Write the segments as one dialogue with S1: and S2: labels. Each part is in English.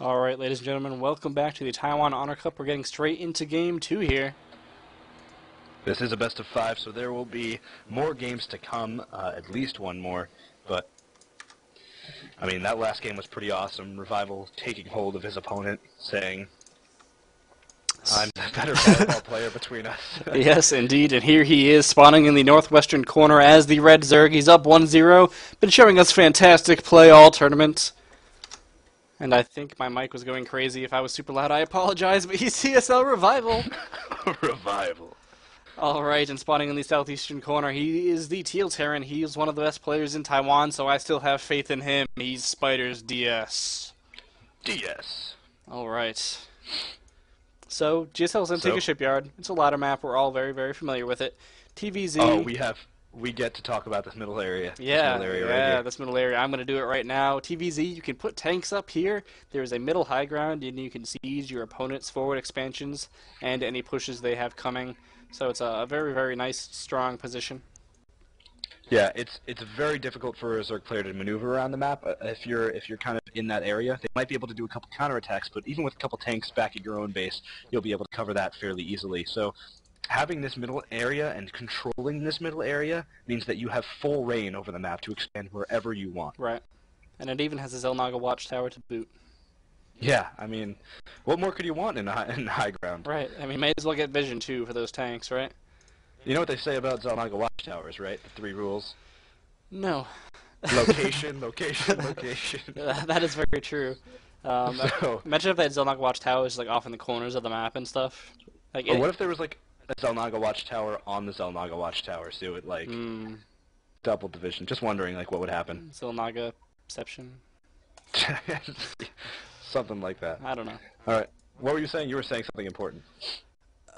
S1: Alright, ladies and gentlemen, welcome back to the Taiwan Honor Cup. We're getting straight into Game 2 here.
S2: This is a best of 5, so there will be more games to come, at least one more, but, I mean, that last game was pretty awesome. Revival taking hold of his opponent, saying, I'm the better volleyball player between us.
S1: Yes, indeed, and here he is, spawning in the northwestern corner as the Red Zerg. He's up 1-0, been showing us fantastic play all tournament. And I think my mic was going crazy. If I was super loud, I apologize, but he's TSLRevival.
S2: Revival.
S1: Alright, and spawning in the southeastern corner, he is the Teal Terran. He is one of the best players in Taiwan, so I still have faith in him. He's SpiderDS.
S2: DS.
S1: Alright. So, GSL's Antigua Shipyard. It's a ladder map. We're all very, very familiar with it. TVZ.
S2: Oh, we get to talk about this middle area.
S1: Yeah,
S2: This
S1: middle area. I'm going to do it right now. TVZ, you can put tanks up here. There's a middle high ground, and you can siege your opponent's forward expansions and any pushes they have coming. So it's a very, very nice, strong position.
S2: Yeah, it's very difficult for a Zerg player to maneuver around the map. If you're kind of in that area, they might be able to do a couple counterattacks, but even with a couple tanks back at your own base, you'll be able to cover that fairly easily. So having this middle area and controlling this middle area means that you have full reign over the map to expand wherever you want.
S1: Right. And it even has a Xel'Naga watchtower to boot.
S2: Yeah, I mean, what more could you want in high ground?
S1: Right. I mean, may as well get vision, too, for those tanks, right?
S2: You know what they say about Xel'Naga watchtowers, right? The 3 rules.
S1: No.
S2: Location, location, location.
S1: That is very true.
S2: So,
S1: imagine if they had Xel'Naga watchtowers like off in the corners of the map and stuff. Like,
S2: or what if there was like a Xel'Naga watchtower on the Xel'Naga watchtower, so it would like double division? Just wondering like what would happen.
S1: Xel'Naga-ception.
S2: Something like that.
S1: I don't know.
S2: All right. What were you saying? You were saying something important.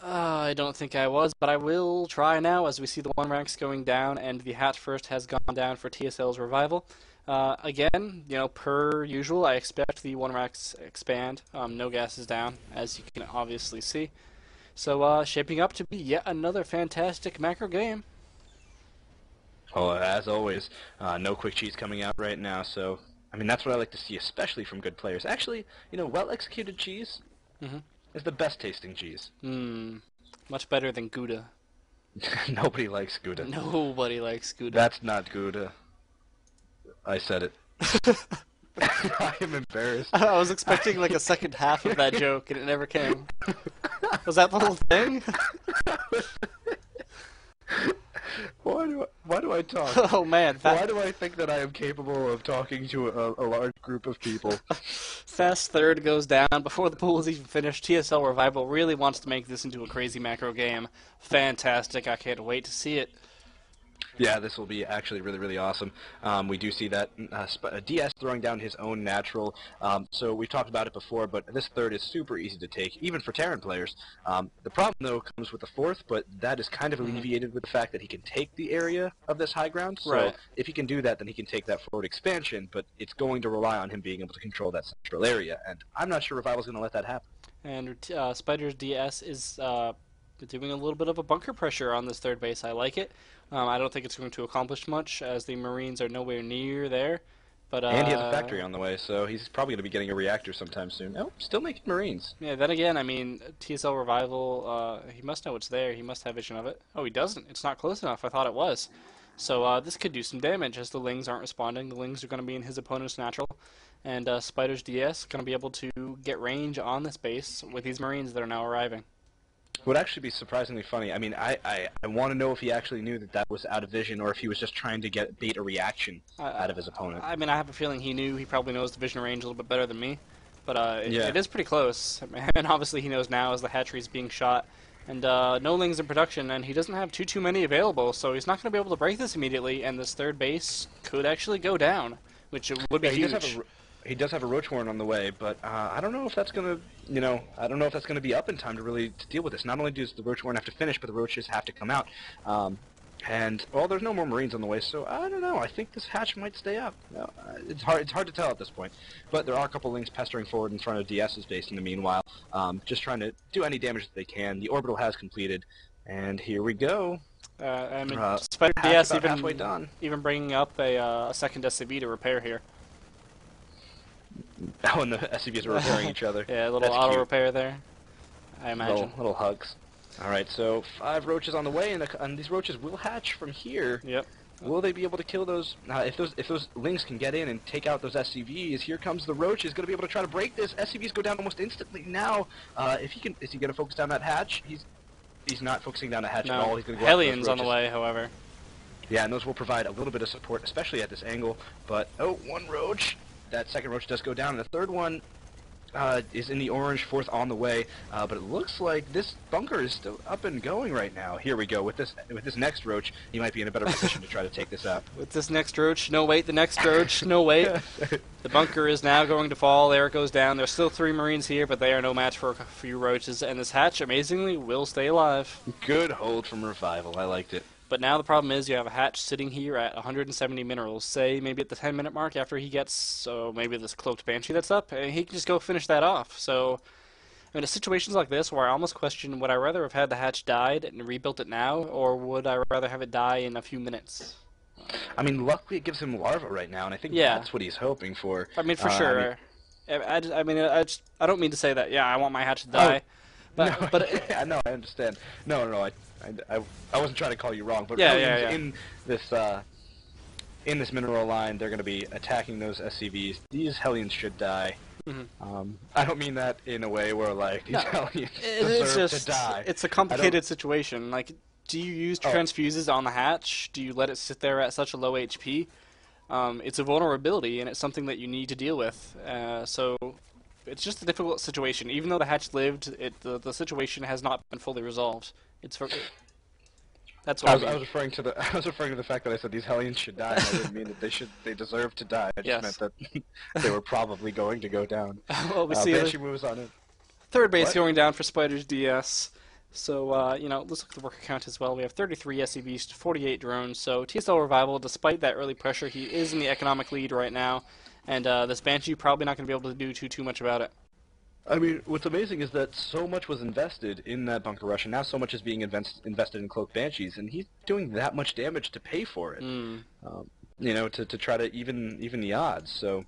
S1: I don't think I was, but I will try now as we see the 1 ranks going down, and the hat first has gone down for TSL's Revival. Again, you know, per usual, I expect the 1 ranks expand. No gas is down, as you can obviously see. So, shaping up to be yet another fantastic macro game.
S2: Oh, as always, no quick cheats coming out right now, so, I mean, that's what I like to see, especially from good players. Actually, you know, well-executed cheese is the best tasting cheese.
S1: Much better than Gouda.
S2: Nobody likes Gouda.
S1: Nobody likes Gouda.
S2: That's not Gouda. I said it. I am embarrassed.
S1: I was expecting like a second half of that joke, and it never came. Was that the whole thing?
S2: Why do I talk?
S1: Oh man.
S2: Why do I think that I am capable of talking to a large group of people?
S1: Fast third goes down before the pool is even finished. TSLRevival really wants to make this into a crazy macro game. Fantastic. I can't wait to see it.
S2: Yeah, this will be actually really, really awesome. We do see that DS throwing down his own natural. So we've talked about it before, but this third is super easy to take, even for Terran players. The problem, though, comes with the fourth, but that is kind of alleviated with the fact that he can take the area of this high ground. So if he can do that, then he can take that forward expansion, but it's going to rely on him being able to control that central area, and I'm not sure Revival's going to let that happen.
S1: And SpiderDS is doing a little bit of a bunker pressure on this third base. I like it. I don't think it's going to accomplish much, as the Marines are nowhere near there. But
S2: and he has a factory on the way, so he's probably going to be getting a reactor sometime soon. Oh, still making Marines.
S1: Yeah, then again, I mean, TSLRevival, he must know it's there. He must have vision of it. Oh, he doesn't. It's not close enough. I thought it was. So this could do some damage, as the Lings aren't responding. The Lings are going to be in his opponent's natural. And SpiderDS going to be able to get range on this base with these Marines that are now arriving.
S2: Would actually be surprisingly funny. I mean, I want to know if he actually knew that that was out of vision, or if he was just trying to bait a reaction out of his opponent.
S1: I mean, I have a feeling he knew. He probably knows the vision range a little bit better than me. But it is pretty close. And obviously he knows now as the hatchery is being shot. And no Lings in production, and he doesn't have too many available, so he's not going to be able to break this immediately, and this third base could actually go down, which would be huge.
S2: He does have a Roach Warren on the way, but I don't know if that's gonna, I don't know if that's gonna be up in time to deal with this. Not only does the Roach Warren have to finish, but the Roaches have to come out. And well, there's no more Marines on the way, so I don't know. I think this hatch might stay up. It's hard to tell at this point. But there are a couple Lings pestering forward in front of DS's base in the meanwhile, just trying to do any damage that they can. The orbital has completed, and here we go.
S1: I mean, SpiderDS
S2: even
S1: bringing up a second SCV to repair here.
S2: Oh, and the SCVs are repairing each other.
S1: Yeah, a little
S2: That's
S1: auto
S2: cute.
S1: repair there, I imagine.
S2: Little hugs. All right, so 5 roaches on the way, and these roaches will hatch from here.
S1: Yep.
S2: Will they be able to kill those? If those lings can get in and take out those SCVs, here comes the roach. Is going to be able to try to break this. SCVs go down almost instantly now. If he can, is he going to focus down that hatch? He's not focusing down the hatch at all. He's going to go after those
S1: Hellions on the
S2: roaches.
S1: way, however.
S2: Yeah, and those will provide a little bit of support, especially at this angle. But oh, one roach. That second roach does go down, and the third one is in the orange, fourth on the way. But it looks like this bunker is still up and going right now. Here we go. With this next roach, he might be in a better position to try to take this out.
S1: With this next roach, no wait, the next roach, no wait. The bunker is now going to fall. There it goes down. There's still 3 Marines here, but they are no match for a few roaches. And this hatch, amazingly, will stay alive.
S2: Good hold from Revival. I liked it.
S1: But now the problem is you have a hatch sitting here at 170 minerals. Say maybe at the 10-minute mark after he gets, maybe this cloaked banshee that's up, and he can just go finish that off. So, I mean, in situations like this where I almost question, would I rather have had the hatch died and rebuilt it now, or would I rather have it die in a few minutes?
S2: I mean, luckily it gives him larva right now, and I think that's what he's hoping for.
S1: I mean, for sure. I don't mean to say that, I want my hatch to die.
S2: No, I understand. No, I wasn't trying to call you wrong, but in this mineral line, they're going to be attacking those SCVs. These Hellions should die.
S1: Mm-hmm.
S2: I don't mean that in a way where, like, these Hellions deserve to die.
S1: It's a complicated situation. Like, do you use transfuses on the hatch? Do you let it sit there at such a low HP? It's a vulnerability, and it's something that you need to deal with. So it's just a difficult situation. Even though the hatch lived, the situation has not been fully resolved. That's what I was
S2: referring to the fact that I said these Hellions should die. And I didn't mean that they deserve to die. I just meant that they were probably going to go down.
S1: Well, we see
S2: Banshee moves on in.
S1: Third base going down for SpiderDS. So, let's look at the worker count as well. We have 33 SCVs, 48 drones. So, TSLRevival, despite that early pressure, he is in the economic lead right now. And this Banshee probably not going to be able to do too much about it.
S2: I mean, what's amazing is that so much was invested in that bunker rush, and now so much is being invested in cloaked banshees, and he's doing that much damage to pay for it. To try to even the odds. So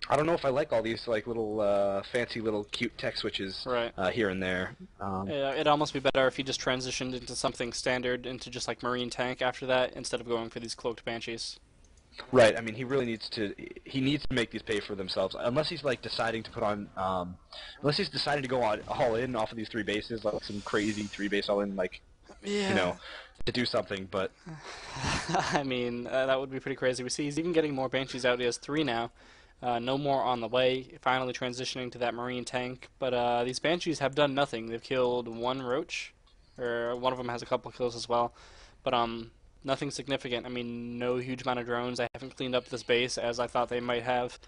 S2: I don't know if I like all these like little fancy little cute tech switches here and there.
S1: It'd almost be better if he just transitioned into something standard, into just like Marine tank after that, instead of going for these cloaked banshees.
S2: Right. I mean, he really needs to. He needs to make these pay for themselves. Unless he's like deciding to put on. Unless he's deciding to go all in off of these 3 bases, like some crazy 3-base all in, like to do something. But
S1: I mean, that would be pretty crazy. We see he's even getting more banshees out. He has 3 now. No more on the way. Finally transitioning to that Marine tank. But these banshees have done nothing. They've killed 1 roach, or one of them has a couple kills as well. But nothing significant. I mean, no huge amount of drones. I haven't cleaned up this base as I thought they might have.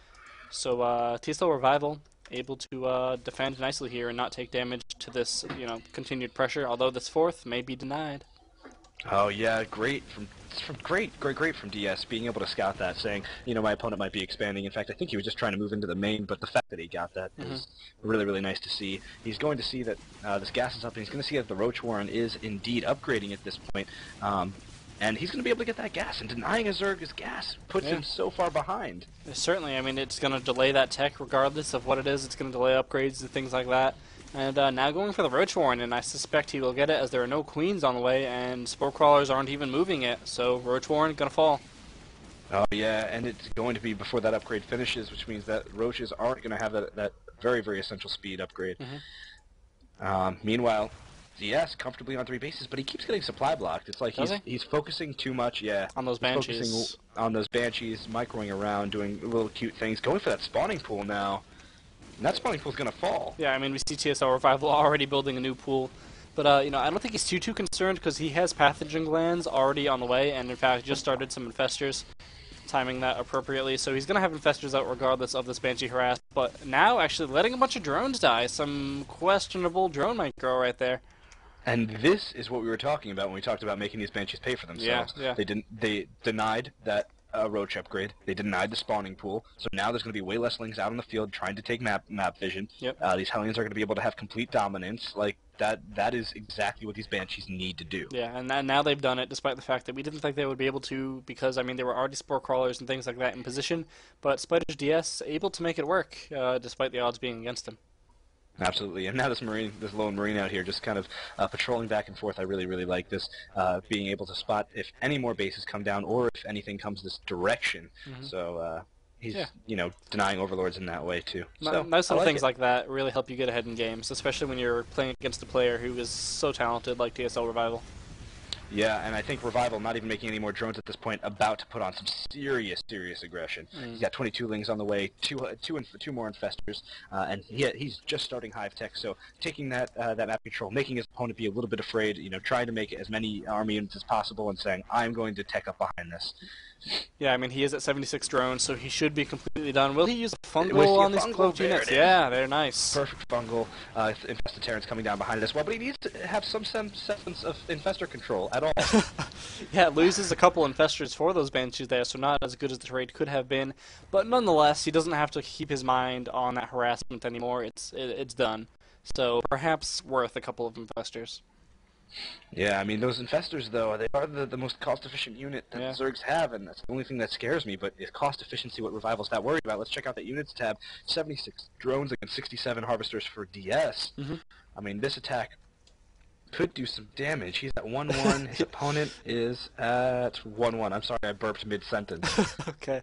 S1: So TSLRevival able to defend nicely here and not take damage to this, continued pressure. Although this 4th may be denied.
S2: Oh yeah, great from DS being able to scout that, saying, my opponent might be expanding. In fact, I think he was just trying to move into the main, but the fact that he got that is really, really nice to see. He's going to see that this gas is up, and he's going to see that the Roach Warren is indeed upgrading at this point. And he's going to be able to get that gas, and denying a Zerg his gas puts him so far behind.
S1: Certainly, I mean, it's going to delay that tech regardless of what it is. It's going to delay upgrades and things like that. And now going for the Roach Warren, and I suspect he will get it as there are no queens on the way, and Spore Crawlers aren't even moving it, so Roach Warren going to fall.
S2: Oh yeah, and it's going to be before that upgrade finishes, which means that Roaches aren't going to have that very, very essential speed upgrade. Meanwhile, DS comfortably on 3 bases, but he keeps getting supply blocked. It's like he's focusing too much, on
S1: those banshees.
S2: Focusing on those banshees, microing around, doing little cute things, going for that spawning pool now. And that spawning pool's gonna fall.
S1: Yeah, I mean, we see TSLRevival already building a new pool. But, I don't think he's too concerned because he has pathogen glands already on the way, and in fact just started some infestors, timing that appropriately. So he's going to have infestors out regardless of this Banshee harass. But now actually letting a bunch of drones die. Some questionable drone micro right there.
S2: And this is what we were talking about when we talked about making these Banshees pay for themselves.
S1: Yeah.
S2: They denied that Roach upgrade. They denied the spawning pool. So now there's going to be way less lings out on the field trying to take map vision.
S1: Yep.
S2: These Hellions are going to be able to have complete dominance. Like, that is exactly what these Banshees need to do.
S1: Yeah, and now they've done it, despite the fact that we didn't think they would be able to, because I mean there were already spore crawlers and things like that in position. But SpiderDS able to make it work, despite the odds being against him.
S2: Absolutely, and now this lone Marine out here just kind of patrolling back and forth. I really, really like this, being able to spot if any more bases come down or if anything comes this direction. So he's, denying overlords in that way too. So
S1: Nice little things like that really help you get ahead in games, especially when you're playing against a player who is so talented like TSLRevival.
S2: Yeah, and I think Revival, not even making any more drones at this point, about to put on some serious aggression. He's got 22 Lings on the way, two more Infestors, and he's just starting Hive Tech, so taking that map control, making his opponent be a little bit afraid, trying to make as many army units as possible and saying, I'm going to tech up behind this.
S1: Yeah, I mean, he is at 76 drones, so he should be completely done. Will he use a fungal on these cloaked units? Yeah, they're nice.
S2: Perfect fungal. Infested Terrans coming down behind it as well, but he needs to have some semblance of Infestor control at all.
S1: Yeah, it loses a couple Infestors for those Banshees there, so not as good as the trade could have been. But nonetheless, he doesn't have to keep his mind on that harassment anymore. It's done. So perhaps worth a couple of Infestors.
S2: Yeah, I mean, those Infestors, though, they are the most cost-efficient unit that the Zergs have, and that's the only thing that scares me, but is cost efficiency what Revival's not worried about? Let's check out that Units tab. 76 drones against 67 Harvesters for DS. I mean, this attack could do some damage. He's at 1-1. His opponent is at 1-1. I'm sorry, I burped mid-sentence.
S1: Okay.